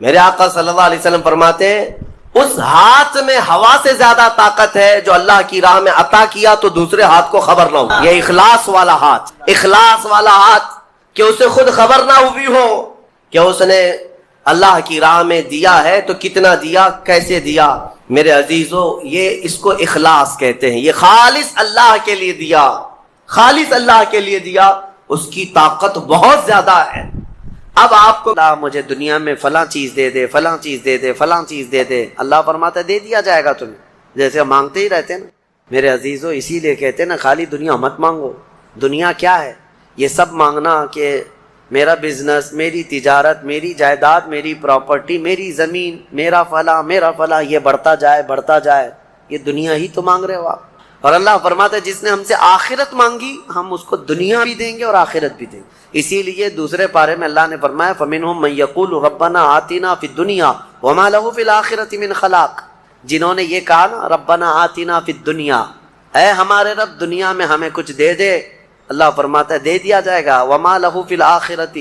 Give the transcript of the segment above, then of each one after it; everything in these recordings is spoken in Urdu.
میرے آقا صلی اللہ علیہ وسلم فرماتے ہیں اس ہاتھ میں ہوا سے زیادہ طاقت ہے جو اللہ کی راہ میں عطا کیا تو دوسرے ہاتھ کو خبر نہ ہو. یہ اخلاص والا ہاتھ، اخلاص والا ہاتھ کہ اسے خود خبر نہ ہوئی ہو کہ اس نے اللہ کی راہ میں دیا ہے تو کتنا دیا، کیسے دیا. میرے عزیزو، یہ اس کو اخلاص کہتے ہیں. یہ خالص اللہ کے لیے دیا، خالص اللہ کے لیے دیا، اس کی طاقت بہت زیادہ ہے. اب آپ کو اللہ مجھے دنیا میں فلاں چیز دے دے، فلاں چیز دے دے، فلاں چیز دے دے، اللہ فرماتا ہے دے دیا جائے گا تمہیں، جیسے مانگتے ہی رہتے نا. میرے عزیزو، اسی لیے کہتے ہیں نا خالی دنیا مت مانگو. دنیا کیا ہے؟ یہ سب مانگنا کہ میرا بزنس، میری تجارت، میری جائیداد، میری پراپرٹی، میری زمین، میرا فلاں یہ بڑھتا جائے بڑھتا جائے، یہ دنیا ہی تو مانگ رہے ہو آپ. اور اللہ فرماتا ہے جس نے ہم سے آخرت مانگی ہم اس کو دنیا بھی دیں گے اور آخرت بھی دیں گے. اسی لیے دوسرے پارے میں اللہ نے فرمایا فَمِنْهُمْ مَنْ يَقُولُ رَبَّنَا آتِنَا فِي الدُّنْيَا وَمَا لَهُ فِي الْآخِرَةِ مِنْ خَلَاقٍ. جنہوں نے یہ کہا نا ربنا آتنا فی الدنیا، اے ہمارے رب دنیا میں ہمیں کچھ دے دے، اللہ فرماتا ہے دے دیا جائے گا. وما لہ فی الآخرۃ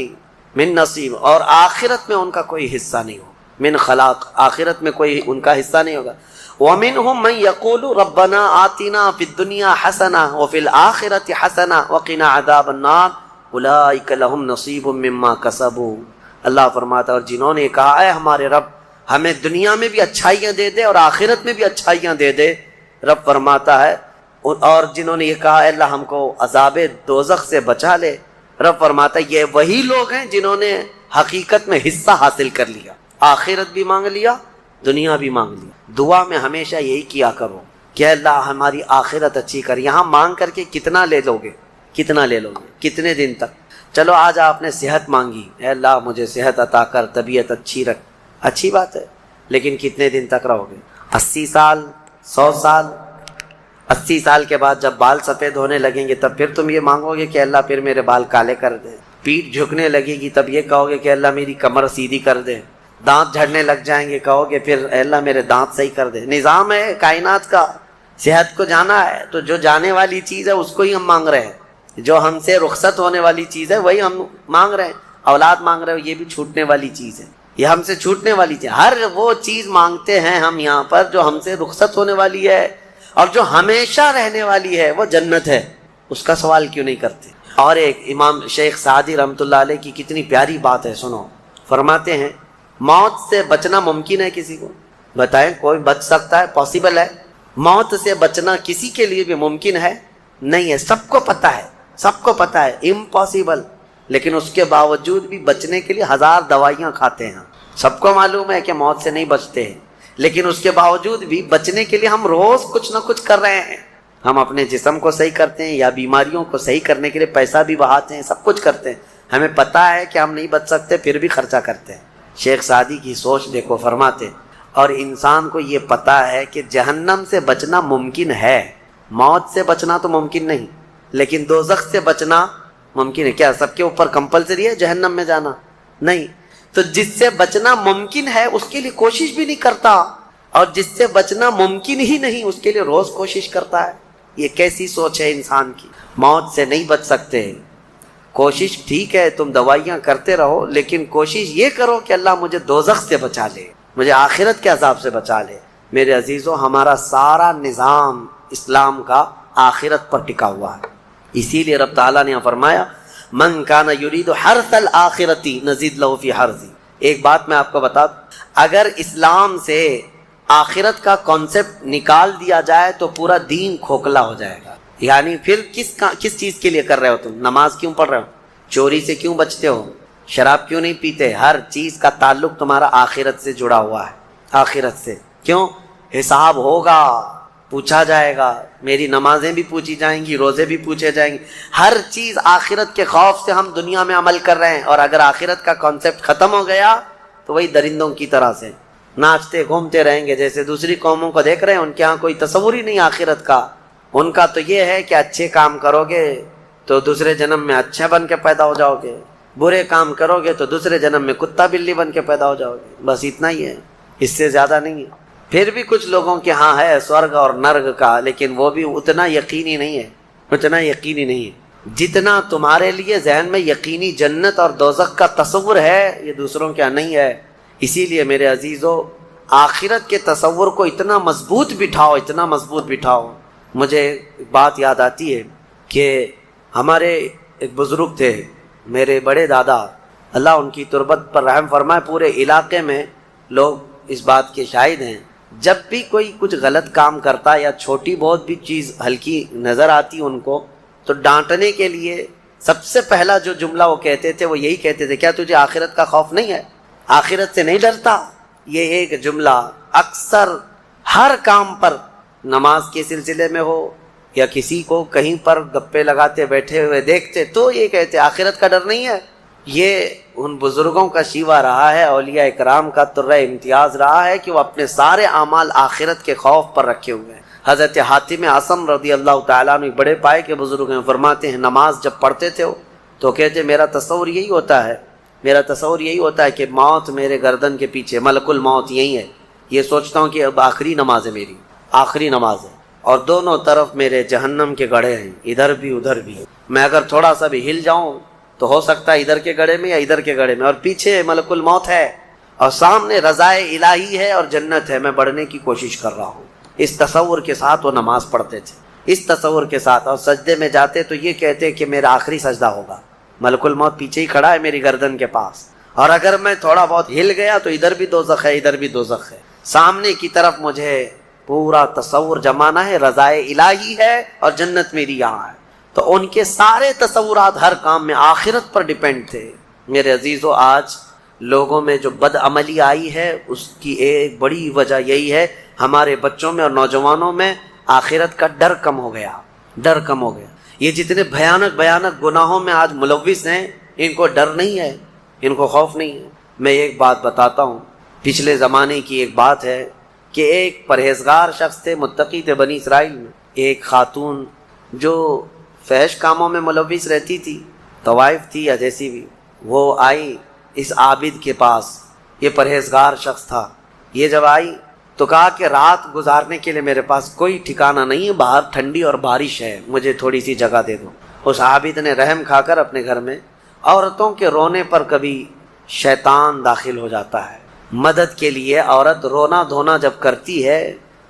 من نصیب، اور آخرت میں ان کا کوئی حصہ نہیں ہو. من خلاق، آخرت میں کوئی ان کا حصہ نہیں ہوگا. ومنہم من یقول ربنا آتنا فی الدنیا حسنہ وفی الآخرۃ حسنہ وقنا عذاب النار اولئک لہم نصیب مما کسبوا. اللہ فرماتا ہے اور جنہوں نے کہا اے ہمارے رب ہمیں دنیا میں بھی اچھائیاں دے دے اور آخرت میں بھی اچھائیاں دے دے، رب فرماتا ہے، اور جنہوں نے یہ کہا اے اللہ ہم کو عذاب دوزخ سے بچا لے، رب فرماتا ہے یہ وہی لوگ ہیں جنہوں نے حقیقت میں حصہ حاصل کر لیا، آخرت بھی مانگ لیا، دنیا بھی مانگ لیا. دعا میں ہمیشہ یہی کیا کرو کہ اللہ ہماری آخرت اچھی کر. یہاں مانگ کر کے کتنا لے لو گے، کتنا لے لو گے، کتنے دن تک. چلو آج آپ نے صحت مانگی، اے اللہ مجھے صحت عطا کر، طبیعت اچھی رکھ، اچھی بات ہے، لیکن کتنے دن تک رہو گے؟ 80 سال، 100 سال؟ 80 سال کے بعد جب بال سفید ہونے لگیں گے تب پھر تم یہ مانگو گے کہ اللہ پھر میرے بال کالے کر دے. پیٹھ جھکنے لگے گی تب یہ کہو گے کہ اللہ میری کمر سیدھی کر دے. دانت جھڑنے لگ جائیں گے کہو گے پھر اے اللہ میرے دانت صحیح کر دے. نظام ہے کائنات کا، صحت کو جانا ہے تو جو جانے والی چیز ہے اس کو ہی ہم مانگ رہے ہیں، جو ہم سے رخصت ہونے والی چیز ہے وہی ہم مانگ رہے ہیں. اولاد مانگ رہے ہو یہ بھی چھوٹنے والی چیز ہے، یہ ہم سے چھوٹنے والی چیز. ہر وہ چیز مانگتے ہیں ہم یہاں پر جو ہم سے رخصت ہونے والی ہے، اور جو ہمیشہ رہنے والی ہے وہ جنت ہے، اس کا سوال کیوں نہیں کرتے؟ اور ایک امام شیخ سعدی رحمۃ اللہ علیہ کی کتنی پیاری بات ہے، سنو. فرماتے ہیں موت سے بچنا ممکن ہے کسی کو؟ بتائیں کوئی بچ سکتا ہے؟ پاسبل ہے؟ موت سے بچنا کسی کے لیے بھی ممکن ہے؟ نہیں ہے. سب کو پتہ ہے، سب کو پتہ ہے امپاسبل، لیکن اس کے باوجود بھی بچنے کے لیے 1000 دوائیاں کھاتے ہیں. سب کو معلوم ہے کہ موت سے نہیں بچتے ہیں، لیکن اس کے باوجود بھی بچنے کے لیے ہم روز کچھ نہ کچھ کر رہے ہیں. ہم اپنے جسم کو صحیح کرتے ہیں یا بیماریوں کو صحیح کرنے کے لیے پیسہ بھی بہاتے ہیں، سب کچھ کرتے ہیں. ہمیں پتہ ہے کہ ہم نہیں بچ سکتے پھر بھی خرچہ کرتے ہیں. شیخ سعدی کی سوچ دیکھو، فرماتے اور انسان کو یہ پتہ ہے کہ جہنم سے بچنا ممکن ہے، موت سے بچنا تو ممکن نہیں، لیکن دوزخ سے بچنا ممکن ہے. کیا سب کے اوپر کمپلسری ہے جہنم میں جانا؟ نہیں. تو جس سے بچنا ممکن ہے اس کے لیے کوشش بھی نہیں کرتا، اور جس سے بچنا ممکن ہی نہیں اس کے لیے روز کوشش کرتا ہے. یہ کیسی سوچ ہے انسان کی؟ موت سے نہیں بچ سکتے، کوشش ٹھیک ہے تم دوائیاں کرتے رہو، لیکن کوشش یہ کرو کہ اللہ مجھے دوزخ سے بچا لے، مجھے آخرت کے عذاب سے بچا لے. میرے عزیزو، ہمارا سارا نظام اسلام کا آخرت پر ٹکا ہوا ہے. اسی لیے رب تعالیٰ نے فرمایا من کان یرید حرث الآخرۃ نزید لہ فی حرثہ. ایک بات میں آپ کو بتا دوں، اگر اسلام سے آخرت کا کانسیپٹ نکال دیا جائے تو پورا دین کھوکھلا ہو جائے گا. یعنی پھر کس چیز کے لیے کر رہے ہو تم؟ نماز کیوں پڑھ رہے ہو؟ چوری سے کیوں بچتے ہو؟ شراب کیوں نہیں پیتے؟ ہر چیز کا تعلق تمہارا آخرت سے جڑا ہوا ہے، آخرت سے. کیوں؟ حساب ہوگا، پوچھا جائے گا، میری نمازیں بھی پوچھی جائیں گی، روزے بھی پوچھے جائیں گے. ہر چیز آخرت کے خوف سے ہم دنیا میں عمل کر رہے ہیں، اور اگر آخرت کا کانسیپٹ ختم ہو گیا تو وہی درندوں کی طرح سے ناچتے گھومتے رہیں گے. جیسے دوسری قوموں کو دیکھ رہے ہیں، ان کے ہاں کوئی تصور ہی نہیں آخرت کا. ان کا تو یہ ہے کہ اچھے کام کرو گے تو دوسرے جنم میں اچھا بن کے پیدا ہو جاؤ گے، برے کام کرو گے تو دوسرے جنم میں کتا بلی بن کے پیدا ہو جاؤ گے. بس اتنا ہی ہے، اس سے زیادہ نہیں ہے. پھر بھی کچھ لوگوں کے ہاں ہے سورگ اور نرگ کا، لیکن وہ بھی اتنا یقینی نہیں ہے، اتنا یقینی نہیں ہے جتنا تمہارے لیے ذہن میں یقینی جنت اور دوزخ کا تصور ہے. یہ دوسروں کے ہاں نہیں ہے. اسی لیے میرے عزیزو آخرت کے تصور کو اتنا مضبوط بٹھاؤ، اتنا مضبوط بٹھاؤ۔ مجھے ایک بات یاد آتی ہے کہ ہمارے ایک بزرگ تھے، میرے بڑے دادا، اللہ ان کی تربت پر رحم فرمائے، پورے علاقے میں لوگ اس بات کے شاہد ہیں، جب بھی کوئی کچھ غلط کام کرتا یا چھوٹی بہت بھی چیز ہلکی نظر آتی ان کو تو ڈانٹنے کے لیے سب سے پہلا جو جملہ وہ کہتے تھے وہ یہی کہتے تھے، کیا تجھے آخرت کا خوف نہیں ہے؟ آخرت سے نہیں ڈرتا؟ یہ ایک جملہ اکثر ہر کام پر، نماز کے سلسلے میں ہو یا کسی کو کہیں پر گپے لگاتے بیٹھے ہوئے دیکھتے تو یہ کہتے آخرت کا ڈر نہیں ہے۔ یہ ان بزرگوں کا شیوا رہا ہے، اولیاء اکرام کا طرہ امتیاز رہا ہے کہ وہ اپنے سارے اعمال آخرت کے خوف پر رکھے ہوئے ہیں۔ حضرت حاتم اعصم رضی اللہ تعالیٰ عنہ بڑے پائے کے بزرگ ہیں، فرماتے ہیں نماز جب پڑھتے تھے تو کہتے میرا تصور یہی ہوتا ہے کہ موت میرے گردن کے پیچھے، ملک الموت یہی ہے، یہ سوچتا ہوں کہ اب آخری نماز ہے، میری آخری نماز ہے، اور دونوں طرف میرے جہنم کے گڑھے ہیں، ادھر بھی ادھر بھی، میں اگر تھوڑا سا بھی ہل جاؤں تو ہو سکتا ہے ادھر کے گڑھے میں یا ادھر کے گڑھے میں، اور پیچھے ملک الموت ہے اور سامنے رضائے الہی ہے اور جنت ہے، میں بڑھنے کی کوشش کر رہا ہوں۔ اس تصور کے ساتھ وہ نماز پڑھتے تھے، اس تصور کے ساتھ، اور سجدے میں جاتے تو یہ کہتے کہ میرا آخری سجدہ ہوگا، ملک الموت پیچھے ہی کھڑا ہے میری گردن کے پاس، اور اگر میں تھوڑا بہت ہل گیا تو ادھر بھی دوزخ ہے، ادھر بھی دوزخ ہے، سامنے کی طرف مجھے پورا تصور جمانا ہے، رضائے الہی ہے اور جنت میری یہاں ہے۔ تو ان کے سارے تصورات ہر کام میں آخرت پر ڈیپینڈ تھے۔ میرے عزیزو، آج لوگوں میں جو بد عملی آئی ہے اس کی ایک بڑی وجہ یہی ہے، ہمارے بچوں میں اور نوجوانوں میں آخرت کا ڈر کم ہو گیا، ڈر کم ہو گیا۔ یہ جتنے بھیانک گناہوں میں آج ملوث ہیں، ان کو ڈر نہیں ہے، ان کو خوف نہیں ہے۔ میں ایک بات بتاتا ہوں، پچھلے زمانے کی ایک بات ہے کہ ایک پرہیزگار شخص تھے، متقی تھے بنی اسرائیل میں، ایک خاتون جو فحش کاموں میں ملوث رہتی تھی، طوائف تھی یا جیسی بھی، وہ آئی اس عابد کے پاس، یہ پرہیزگار شخص تھا۔ یہ جب آئی تو کہا کہ رات گزارنے کے لیے میرے پاس کوئی ٹھکانہ نہیں ہے، باہر ٹھنڈی اور بارش ہے، مجھے تھوڑی سی جگہ دے دو۔ اس عابد نے رحم کھا کر اپنے گھر میں عورتوں کے رونے پر کبھی شیطان داخل ہو جاتا ہے، مدد کے لیے عورت رونا دھونا جب کرتی ہے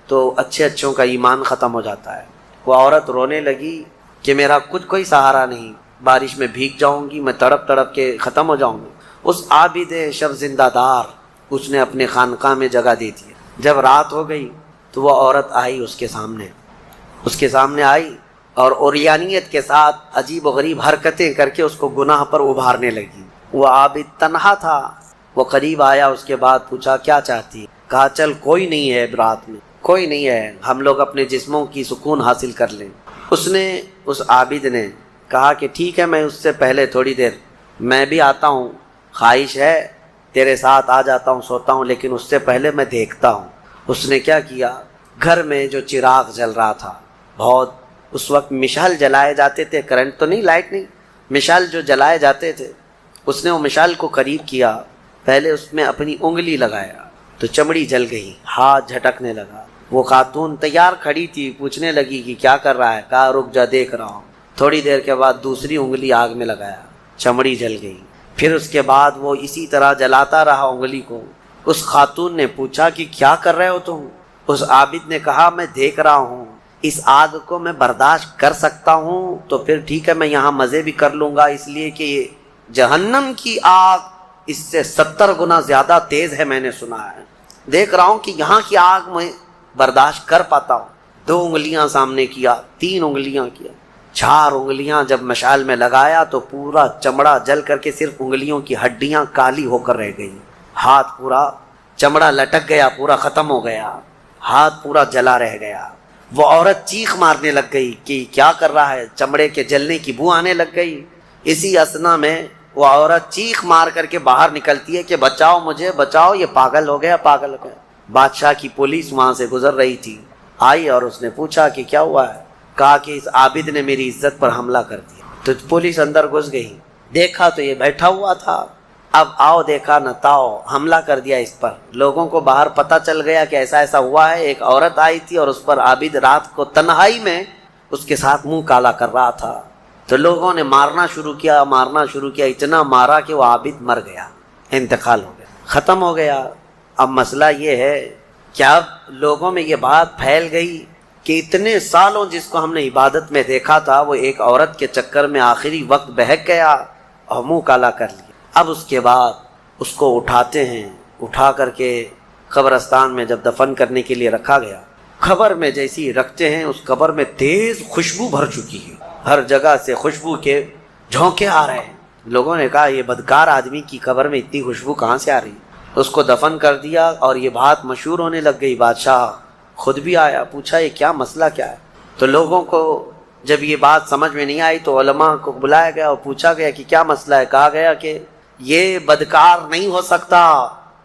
تو اچھوں کا ایمان ختم ہو جاتا ہے۔ وہ عورت رونے لگی کہ میرا کچھ کوئی سہارا نہیں، بارش میں بھیگ جاؤں گی، میں تڑپ تڑپ کے ختم ہو جاؤں گی۔ اس عابد شب زندہ دار اس نے اپنے خانقاہ میں جگہ دی تھی۔ جب رات ہو گئی تو وہ عورت آئی اس کے سامنے آئی اور اوریانیت کے ساتھ عجیب و غریب حرکتیں کر کے اس کو گناہ پر ابھارنے لگی۔ وہ عابد تنہا تھا، وہ قریب آیا، اس کے بعد پوچھا کیا چاہتی؟ کہا چل کوئی نہیں ہے رات میں، کوئی نہیں ہے، ہم لوگ اپنے جسموں کی سکون حاصل کر لیں۔ اس عابد نے کہا کہ ٹھیک ہے، میں اس سے پہلے تھوڑی دیر میں بھی آتا ہوں، خواہش ہے تیرے ساتھ آ جاتا ہوں، سوتا ہوں، لیکن اس سے پہلے میں دیکھتا ہوں۔ اس نے کیا کیا، گھر میں جو چراغ جل رہا تھا، بہت اس وقت مشال جلائے جاتے تھے، کرنٹ تو نہیں، لائٹ نہیں، مشال جو جلائے جاتے تھے، اس نے وہ مشال کو قریب کیا، پہلے اس میں اپنی انگلی لگایا تو چمڑی جل گئی، ہاتھ جھٹکنے لگا۔ وہ خاتون تیار کھڑی تھی، پوچھنے لگی کہ کیا کر رہا ہے؟ کہا رک جا، دیکھ رہا ہوں۔ تھوڑی دیر کے بعد دوسری انگلی آگ میں لگایا، چمڑی جل گئی۔ پھر اس کے بعد وہ اسی طرح جلاتا رہا انگلی کو۔ اس خاتون نے پوچھا کہ کیا کر رہے ہو تم؟ اس عابد نے کہا میں دیکھ رہا ہوں، اس آگ کو میں برداشت کر سکتا ہوں تو پھر ٹھیک ہے، میں یہاں مزے بھی کر لوں گا، اس لیے کہ جہنم کی آگ اس سے 70 گنا زیادہ تیز ہے، میں نے سنا ہے۔ دیکھ رہا ہوں کہ یہاں کی آگ میں برداشت کر پاتا ہوں۔ 2 انگلیاں سامنے کیا، 3 انگلیاں کیا، 4 انگلیاں جب مشال میں لگایا تو پورا چمڑا جل کر کے صرف انگلیوں کی ہڈیاں کالی ہو کر رہ گئی، ہاتھ پورا چمڑا لٹک گیا، پورا ختم ہو گیا، ہاتھ پورا جلا رہ گیا۔ وہ عورت چیخ مارنے لگ گئی کہ کیا کر رہا ہے، چمڑے کے جلنے کی بو آنے لگ گئی۔ اسی اثنا میں وہ عورت چیخ مار کر کے باہر نکلتی ہے کہ بچاؤ مجھے، بچاؤ، یہ پاگل ہو گیا، پاگل ہو گیا۔ بادشاہ کی پولیس وہاں سے گزر رہی تھی، آئی اور اس نے پوچھا کہ کیا ہوا ہے؟ کہا کہ اس عابد نے میری عزت پر حملہ کر دیا۔ تو پولیس اندر گھس گئی، دیکھا تو یہ بیٹھا ہوا تھا، اب آؤ دیکھا نہ تاؤ، حملہ کر دیا اس پر۔ لوگوں کو باہر پتہ چل گیا کہ ایسا ایسا ہوا ہے، ایک عورت آئی تھی اور اس پر عابد رات کو تنہائی میں اس کے ساتھ منہ کالا کر رہا تھا۔ تو لوگوں نے مارنا شروع کیا، اتنا مارا کہ وہ عابد مر گیا، انتقال ہو گیا۔ ختم ہو گیا۔ اب مسئلہ یہ ہے کہ اب لوگوں میں یہ بات پھیل گئی کہ اتنے سالوں جس کو ہم نے عبادت میں دیکھا تھا وہ ایک عورت کے چکر میں آخری وقت بہک گیا اور منہ کالا کر لیا۔ اب اس کے بعد اس کو اٹھاتے ہیں، اٹھا کر کے قبرستان میں جب دفن کرنے کے لیے رکھا گیا، قبر میں جیسی رکھتے ہیں اس قبر میں تیز خوشبو بھر چکی ہے، ہر جگہ سے خوشبو کے جھونکے آ رہے ہیں۔ لوگوں نے کہا یہ بدکار آدمی کی قبر میں اتنی خوشبو کہاں سے آ رہی؟ اس کو دفن کر دیا اور یہ بات مشہور ہونے لگ گئی۔ بادشاہ خود بھی آیا، پوچھا یہ کیا مسئلہ کیا ہے؟ تو لوگوں کو جب یہ بات سمجھ میں نہیں آئی تو علماء کو بلایا گیا اور پوچھا گیا کہ کیا مسئلہ ہے؟ کہا گیا کہ یہ بدکار نہیں ہو سکتا،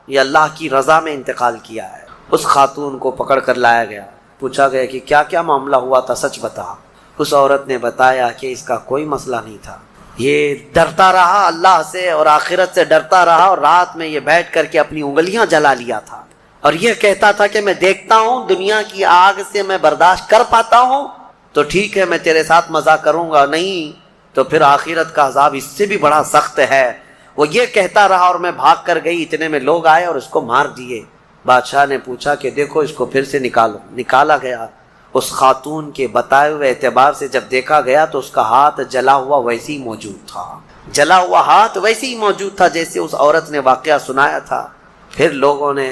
یہ اللہ کی رضا میں انتقال کیا ہے۔ اس خاتون کو پکڑ کر لایا گیا، پوچھا گیا کہ کیا کیا معاملہ ہوا تھا، سچ بتا۔ اس عورت نے بتایا کہ اس کا کوئی مسئلہ نہیں تھا، یہ ڈرتا رہا اللہ سے اور آخرت سے ڈرتا رہا، اور رات میں یہ بیٹھ کر کے اپنی انگلیاں جلا لیا تھا اور یہ کہتا تھا کہ میں دیکھتا ہوں دنیا کی آگ سے میں برداشت کر پاتا ہوں تو ٹھیک ہے میں تیرے ساتھ مزہ کروں گا، نہیں تو پھر آخرت کا عذاب اس سے بھی بڑا سخت ہے۔ وہ یہ کہتا رہا اور میں بھاگ کر گئی، اتنے میں لوگ آئے اور اس کو مار دیے۔ بادشاہ نے پوچھا کہ دیکھو اس کو پھر سے نکالو، نکالا گیا۔ اس خاتون کے بتائے ہوئے اعتبار سے جب دیکھا گیا تو اس کا ہاتھ جلا ہوا ویسے ہی موجود تھا، جلا ہوا ہاتھ ویسے ہی موجود تھا جیسے اس عورت نے واقعہ سنایا تھا۔ پھر لوگوں نے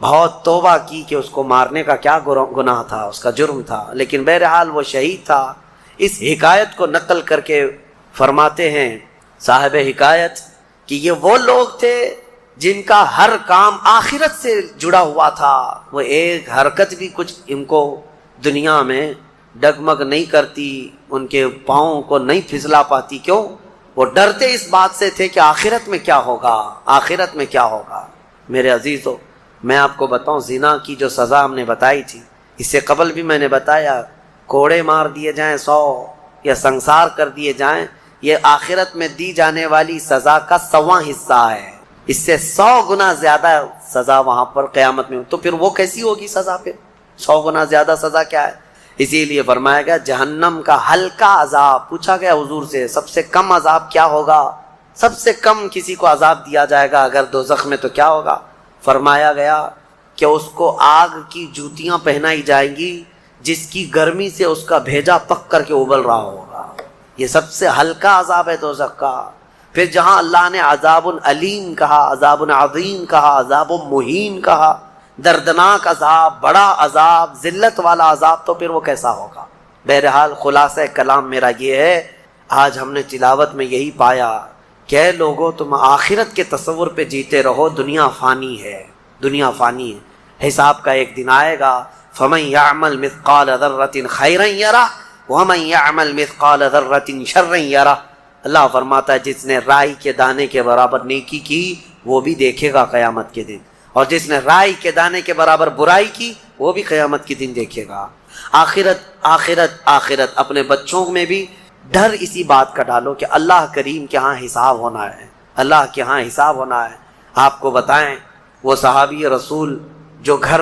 بہت توبہ کی کہ اس کو مارنے کا کیا گناہ تھا، اس کا جرم تھا، لیکن بہرحال وہ شہید تھا۔ اس حکایت کو نقل کر کے فرماتے ہیں صاحب حکایت کہ یہ وہ لوگ تھے جن کا ہر کام آخرت سے جڑا ہوا تھا، وہ ایک حرکت بھی کچھ ان کو دنیا میں ڈگمگ نہیں کرتی، ان کے پاؤں کو نہیں پھسلا پاتی۔ کیوں؟ وہ ڈرتے اس بات سے تھے کہ آخرت میں کیا ہوگا، آخرت میں کیا ہوگا۔ میرے عزیزو، میں آپ کو بتاؤں زنا کی جو سزا ہم نے بتائی تھی، اس سے قبل بھی میں نے بتایا کوڑے مار دیے جائیں 100 یا سنسار کر دیے جائیں، یہ آخرت میں دی جانے والی سزا کا 100واں حصہ ہے، اس سے 100 گنا زیادہ سزا وہاں پر قیامت میں۔ تو پھر وہ کیسی ہوگی سزا؟ پھر 100 گنا زیادہ سزا کیا ہے؟ اسی لیے فرمایا گیا جہنم کا ہلکا عذاب۔ پوچھا گیا حضور سے سب سے کم عذاب کیا ہوگا؟ سب سے کم کسی کو عذاب دیا جائے گا اگر دوزخ میں تو کیا ہوگا؟ فرمایا گیا کہ اس کو آگ کی جوتیاں پہنائی جائیں گی جس کی گرمی سے اس کا بھیجا پک کر کے ابل رہا ہوگا۔ یہ سب سے ہلکا عذاب ہے دوزخ کا۔ پھر جہاں اللہ نے عذاب علیم کہا، عذاب عظیم کہا، عذاب مہین کہا، دردناک عذاب، بڑا عذاب، ذلت والا عذاب، تو پھر وہ کیسا ہوگا؟ بہرحال خلاصہ کلام میرا یہ ہے، آج ہم نے تلاوت میں یہی پایا کہ اے لوگو تم آخرت کے تصور پہ جیتے رہو، دنیا فانی ہے، دنیا فانی ہے، حساب کا ایک دن آئے گا۔ فَمَن يَعْمَلْ مِثْقَالَ ذَرَّةٍ خَيْرًا يَرَهُ وَمَن يَعْمَلْ مِثْقَالَ ذَرَّةٍ شَرًّا يَرَهُ۔ اللہ فرماتا ہے جس نے رائی کے دانے کے برابر نیکی کی وہ بھی دیکھے گا قیامت کے دن، اور جس نے رائی کے دانے کے برابر برائی کی وہ بھی قیامت کے دن دیکھے گا۔ آخرت آخرت آخرت، اپنے بچوں میں بھی ڈر اسی بات کا ڈالو کہ اللہ کریم کے ہاں حساب ہونا ہے، اللہ کے ہاں حساب ہونا ہے۔ آپ کو بتائیں وہ صحابی رسول جو گھر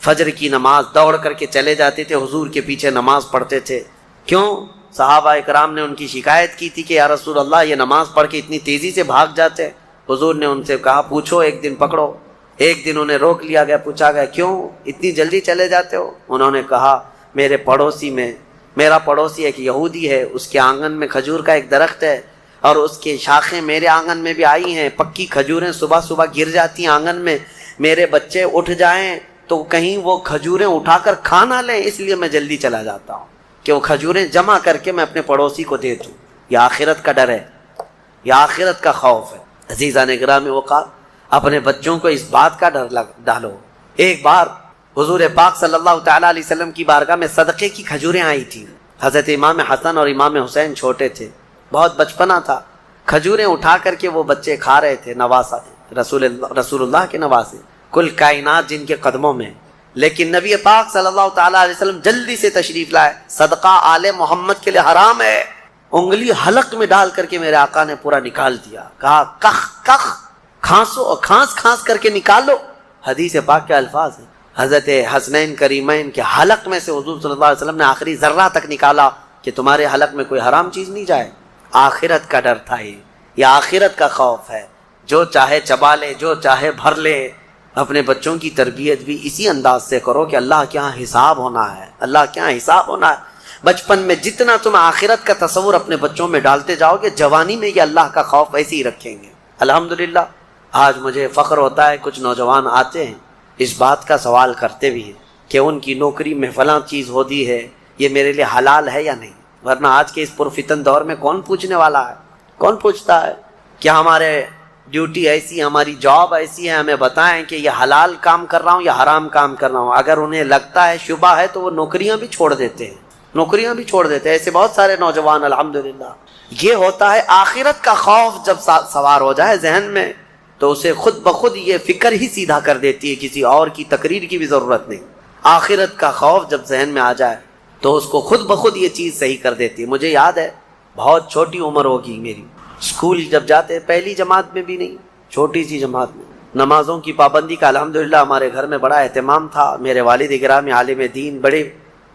فجر کی نماز دوڑ کر کے چلے جاتے تھے، حضور کے پیچھے نماز پڑھتے تھے، کیوں؟ صحابہ اکرام نے ان کی شکایت کی تھی کہ یا رسول اللہ یہ نماز پڑھ کے اتنی تیزی سے بھاگ جاتے۔ حضور نے ان سے کہا پوچھو، ایک دن پکڑو۔ ایک دن انہیں روک لیا گیا، پوچھا گیا کیوں اتنی جلدی چلے جاتے ہو؟ انہوں نے کہا میرے پڑوسی میں، میرا پڑوسی ایک یہودی ہے، اس کے آنگن میں کھجور کا ایک درخت ہے اور اس کی شاخیں میرے آنگن میں بھی آئی ہیں، پکی کھجوریں صبح صبح گر جاتی ہیں آنگن میں، میرے بچے اٹھ جائیں تو کہیں وہ کھجوریں اٹھا کر کھا نہ لیں، اس لیے میں جلدی چلا جاتا ہوں کہ وہ کھجوریں جمع کر کے میں اپنے پڑوسی کو دے دوں۔ یہ آخرت کا ڈر ہے، یہ آخرت کا خوف ہے۔ عزیزان گرامی وقار، اپنے بچوں کو اس بات کا ڈر ڈالو۔ ایک بار حضور پاک صلی اللہ تعالیٰ علیہ وسلم کی بارگاہ میں صدقے کی کھجوریں آئی تھیں۔ حضرت امام حسن اور امام حسین چھوٹے تھے، بہت بچپنا تھا، کھجوریں اٹھا کر کے وہ بچے کھا رہے تھے، نواسا رسول اللہ کے نواسے، کل کائنات جن کے قدموں میں۔ لیکن نبی پاک صلی اللہ تعالیٰ علیہ وسلم جلدی سے تشریف لائے، صدقہ آل محمد کے لیے حرام ہے۔ انگلی حلق میں ڈال کر کے میرے آقا نے پورا نکال دیا، کہا کخ کخ، کھانسو اور کھانس کھانس کر کے نکالو۔ حدیث پاک کے الفاظ ہیں، حضرت حسنین کریمین کے حلق میں سے حضور صلی اللہ علیہ وسلم نے آخری ذرہ تک نکالا کہ تمہارے حلق میں کوئی حرام چیز نہیں جائے۔ آخرت کا ڈر تھا، یہ آخرت کا خوف ہے۔ جو چاہے چبا لے، جو چاہے بھر لے۔ اپنے بچوں کی تربیت بھی اسی انداز سے کرو کہ اللہ کے ہاں حساب ہونا ہے، اللہ کے ہاں حساب ہونا ہے۔ بچپن میں جتنا تم آخرت کا تصور اپنے بچوں میں ڈالتے جاؤ گے، جوانی میں یہ اللہ کا خوف ایسے ہی رکھیں گے۔ الحمدللہ آج مجھے فخر ہوتا ہے، کچھ نوجوان آتے ہیں اس بات کا سوال کرتے بھی ہیں کہ ان کی نوکری میں فلاں چیز ہوتی ہے، یہ میرے لیے حلال ہے یا نہیں؟ ورنہ آج کے اس پرفتن دور میں کون پوچھنے والا ہے؟ کون پوچھتا ہے؟ کیا ہمارے ڈیوٹی ایسی، ہماری جاب ایسی ہے، ہمیں بتائیں کہ یہ حلال کام کر رہا ہوں یا حرام کام کر رہا ہوں۔ اگر انہیں لگتا ہے شبہ ہے تو وہ نوکریاں بھی چھوڑ دیتے ہیں، نوکریاں بھی چھوڑ دیتے ہیں۔ ایسے بہت سارے نوجوان الحمدللہ۔ یہ ہوتا ہے آخرت کا خوف جب سوار ہو جائے ذہن میں تو اسے خود بخود یہ فکر ہی سیدھا کر دیتی ہے، کسی اور کی تقریر کی بھی ضرورت نہیں۔ آخرت کا خوف جب ذہن میں آ جائے تو اس کو خود بخود یہ چیز صحیح کر دیتی ہے۔ مجھے یاد ہے، بہت چھوٹی عمر ہوگی میری، اسکول جب جاتے، پہلی جماعت میں بھی نہیں، چھوٹی سی جماعت میں، نمازوں کی پابندی کا الحمدللہ ہمارے گھر میں بڑا اہتمام تھا۔ میرے والد گرامی عالم دین، بڑے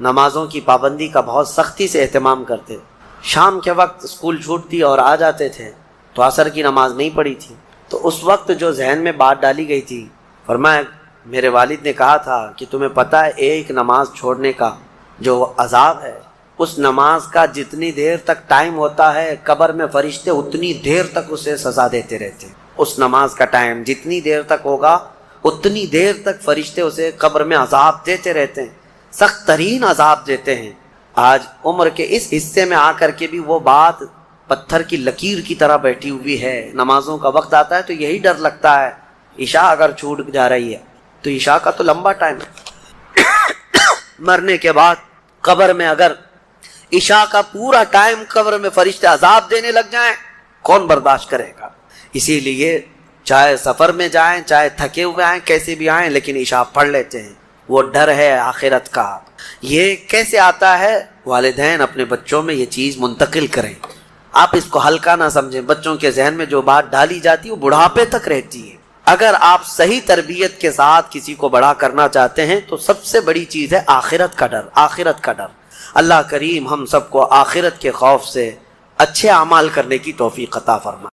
نمازوں کی پابندی کا بہت سختی سے اہتمام کرتے۔ شام کے وقت اسکول چھوٹتی اور آ جاتے تھے تو عصر کی نماز نہیں پڑھی تھی، تو اس وقت جو ذہن میں بات ڈالی گئی تھی، فرمایا میرے والد نے کہا تھا کہ تمہیں پتہ ہے ایک نماز چھوڑنے کا جو عذاب ہے، اس نماز کا جتنی دیر تک ٹائم ہوتا ہے قبر میں فرشتے اتنی دیر تک اسے سزا دیتے رہتے ہیں۔ اس نماز کا ٹائم جتنی دیر تک ہوگا اتنی دیر تک فرشتے اسے قبر میں عذاب دیتے رہتے ہیں، سخت ترین عذاب دیتے ہیں۔ آج عمر کے اس حصے میں آ کر کے بھی وہ بات پتھر کی لکیر کی طرح بیٹھی ہوئی ہے۔ نمازوں کا وقت آتا ہے تو یہی ڈر لگتا ہے، عشاء اگر چھوٹ جا رہی ہے تو عشاء کا تو لمبا ٹائم ہے، مرنے کے بعد قبر میں اگر عشاء کا پورا ٹائم قبر میں فرشتے عذاب دینے لگ جائیں، کون برداشت کرے گا؟ اسی لیے چاہے سفر میں جائیں، چاہے تھکے ہوئے آئیں، کیسے بھی آئیں، لیکن عشاء پڑھ لیتے ہیں۔ وہ ڈر ہے آخرت کا۔ یہ کیسے آتا ہے؟ والدین اپنے بچوں میں یہ چیز منتقل کریں۔ آپ اس کو ہلکا نہ سمجھیں، بچوں کے ذہن میں جو بات ڈالی جاتی ہے وہ بڑھاپے تک رہتی ہے۔ اگر آپ صحیح تربیت کے ساتھ کسی کو بڑا کرنا چاہتے ہیں تو سب سے بڑی چیز ہے آخرت کا ڈر، آخرت کا ڈر۔ اللہ کریم ہم سب کو آخرت کے خوف سے اچھے اعمال کرنے کی توفیق عطا فرمائے۔